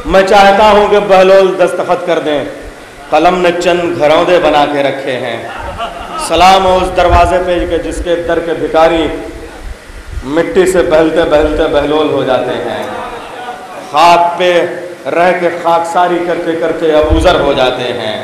मैं चाहता हूं कि बहलोल दस्तखत कर दें, कलम ने चंद घरौंदे बना के रखे हैं। सलाम हो उस दरवाजे पे कि जिसके दर के भिखारी मिट्टी से बहलते बहलते बहलोल हो जाते हैं। खाक पे रह के खाकसारी करते करते अबूजर हो जाते हैं।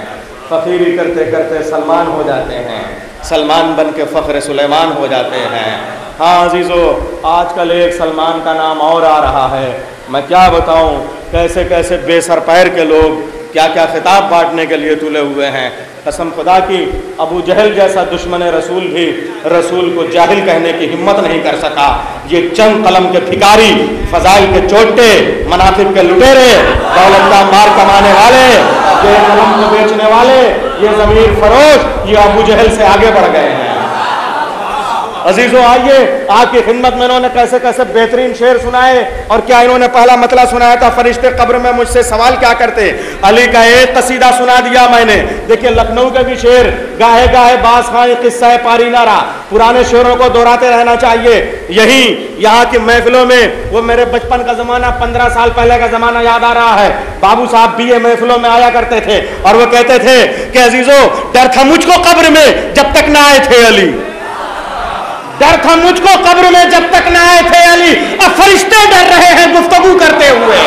फ़कीरी करते करते सलमान हो जाते हैं। सलमान बन के फ़ख्र सुलेमान हो जाते हैं। हाँ अजीज़ो, आजकल एक सलमान का नाम और आ रहा है। मैं क्या बताऊं, कैसे कैसे बेसर पैर के लोग क्या क्या खिताब बांटने के लिए तुले हुए हैं। कसम खुदा की, अबू जहल जैसा दुश्मन रसूल भी रसूल को जाहिल कहने की हिम्मत नहीं कर सका। ये चंद कलम के भिखारी, फजाइल के चोटे, मनासिब के लुटेरे, दौलत का माल कमाने वाले, ये कलम को बेचने वाले, ये ज़मीर फरोश, ये अबू जहल से आगे बढ़ गए हैं। अजीजों आइए, आपकी खिदमत में इन्होंने कैसे कैसे बेहतरीन शेर सुनाए। और क्या इन्होंने पहला मतला सुनाया था, फरिश्ते कब्र में मुझसे सवाल क्या करते। अली का एक कसीदा सुना दिया मैंने। देखिए लखनऊ के भी शेर, गाहे गाहे बास खां किस्सा पारी नारा, पुराने शेरों को दोहराते रहना चाहिए। यही यहाँ की महफिलों में वो मेरे बचपन का जमाना, 15 साल पहले का जमाना याद आ रहा है। बाबू साहब भी ये महफिलों में आया करते थे और वो कहते थे कि अजीजों, डर था मुझको कब्र में जब तक ना आए थे अली, डर था मुझको कब्र में जब तक ना आए थे अली, अब फरिश्ते डर रहे हैं गुफ्तगू करते हुए।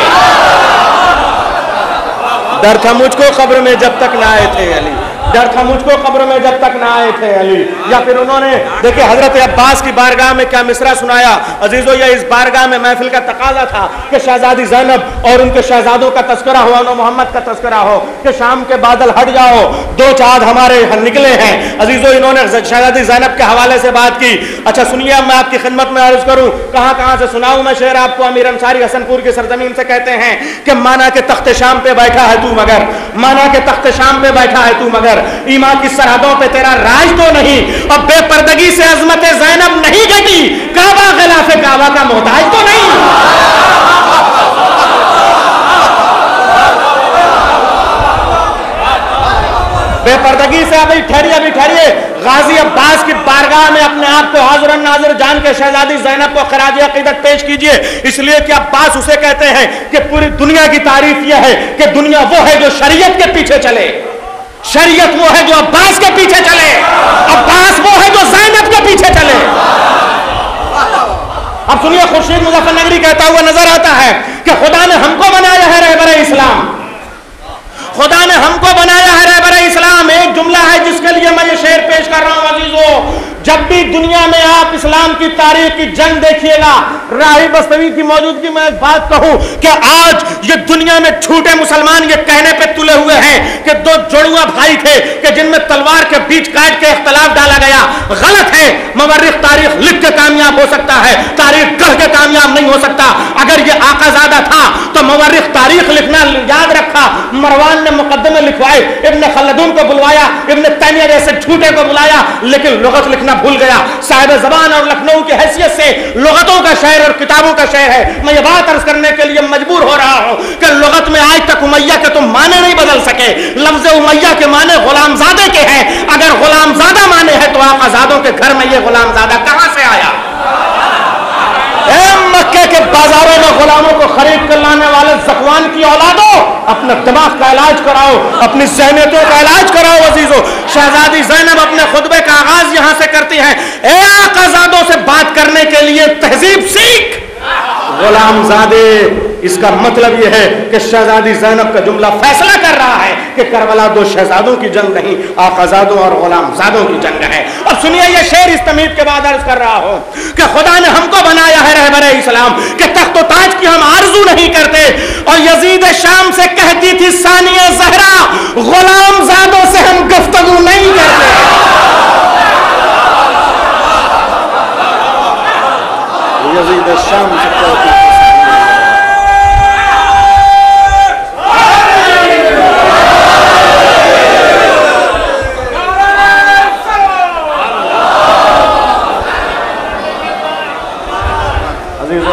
डर था मुझको कब्र में जब तक ना आए थे अली, डर था मुझको कब्र में जब तक ना आए थे अली। या फिर उन्होंने देखिए हजरत अब्बास की बारगाह में क्या मिसरा सुनाया। अजीजों, ये इस बारगाह में महफिल का तकाजा था कि शहजादी ज़ैनब और उनके शहजादों का तस्करा हो, उन्होंने मोहम्मद का तस्करा हो कि शाम के बादल हट जाओ, दो चाँद हमारे निकले हैं। अजीजों, इन्होंने शहजादी ज़ैनब के हवाले से बात की। अच्छा सुनिए, अब मैं आपकी खिदमत में अर्ज करूँ, कहाँ कहाँ से सुनाऊँ मैं शेर आपको। अमीर अंसारी हसनपुर की सरजमीन से कहते हैं कि माना के तख्ते शाम पे बैठा है तू मगर, माना के तख्ते शाम पे बैठा है तू मगर, ईमा की सरहदों पे तेरा राज तो नहीं, और बेपर्दगी से अजमत ज़ैनब नहीं घटी, काबा खिलाफे काबा का मोहताज तो नहीं। बेपर्दगी से अभी ठहरिए, गाजी अब्बास की बारगाह में अपने आप को हाज़िर नाज़िर जान के शहजादी ज़ैनब को खराज अक़ीदत पेश कीजिए। इसलिए कि अब्बास उसे कहते हैं कि पूरी दुनिया की तारीफ यह है कि दुनिया वो है जो शरीयत के पीछे चले, शरीयत वो है जो अब्बास के पीछे चले, अब्बास वो है जो ज़ैनब के पीछे चले। अब सुनिए, खुर्शीद मुज़फ़्फ़रनगरी कहता हुआ नजर आता है कि खुदा ने हमको बनाया है रहबर इस्लाम, खुदा ने हमको बनाया है रहबर इस्लाम। एक जुमला है जिसके लिए मैं ये शेर पेश कर रहा हूं अजीजों। जब भी दुनिया में आप इस्लाम की तारीख की जंग देखिएगा, राही बस्तवी की मौजूदगी में एक बात कहूं कि आज ये दुनिया में झूठे मुसलमान ये कहने पे तुले हुए हैं कि दो जुड़वा भाई थे कि जिनमें तलवार के बीच काट के इख्तलाफ डाला गया। गलत है। मवर्रिख तारीख लिख के कामयाब हो सकता है, तारीख कह के कामयाब नहीं हो सकता। अगर ये आकाज़ादा था तो मवर्रिख तारीख लिखना याद रखा, मरवान ने मुकद्दमे लिखवाए, इब्न खल्दून को बुलवाया, इब्न तैमिया जैसे झूठे को बुलाया, लेकिन लुगत लिखना भूल गया। साहिब ज़बान और लखनऊ की हैसियत से लुगतों का शहर और किताबों का शहर है। मैं ये बात अर्ज करने के लिए मजबूर हो रहा हूं कि लुगत में आज तक उमैया के तो माने नहीं बदल सके। लफ्ज़ उमैया के माने गुलामजादे के हैं। अगर गुलामजादा माने हैं तो आकाज़ादों के घर में ये गुलामजादा कहां से आया? मक्के के बाजारों में गुलामों को खरीद कर लाने वाले ज़कवान की औलादों, अपने दिमाग का इलाज कराओ, अपनी ज़हनियतों का इलाज कराओ अजीजों। शहजादी ज़ैनब अपने खुतबे का आगाज यहां से करती हैं, ए आकाज़ादों से बात करने के लिए तहजीब सीख गुलामजादे। इसका मतलब यह है कि शहजादी ज़ैनब का जुमला फैसला कर रहा है कि करबला दो शहजादों की जंग नहीं, आकाज़ादों और गुलामजादों की जंग है। अब सुनिए, यह शेर इस तमीद के बाद अर्ज कर रहा हूं कि खुदा ने हमको बनाया है रहबर इस्लाम कि तख्त ताज की हम आरजू नहीं करते। और यजीद शाम से कहती थी सानिया ज़हरा, गुलामजादों से हम गुफ्तगू नहीं करते। यजीद शाम से कहती थी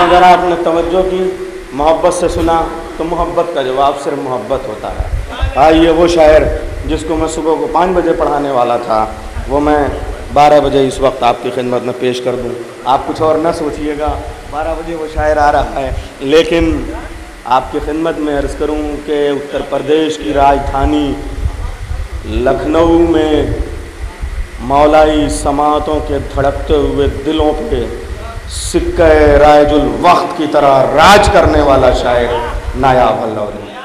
अगर आपने तवज्जो की, मोहब्बत से सुना तो मोहब्बत का जवाब सिर्फ मोहब्बत होता है। आइए वो शायर जिसको मैं सुबह को 5 बजे पढ़ाने वाला था, वो मैं 12 बजे इस वक्त आपकी खिदमत में पेश कर दूं। आप कुछ और न सोचिएगा, 12 बजे वो शायर आ रहा है, लेकिन आपकी खिदमत में अर्ज़ करूं कि उत्तर प्रदेश की राजधानी लखनऊ में मौलाई समातों के धड़कते हुए दिलों पे सिक्के राजुल वक्त की तरह राज करने वाला शायर नायाब अल्लाह।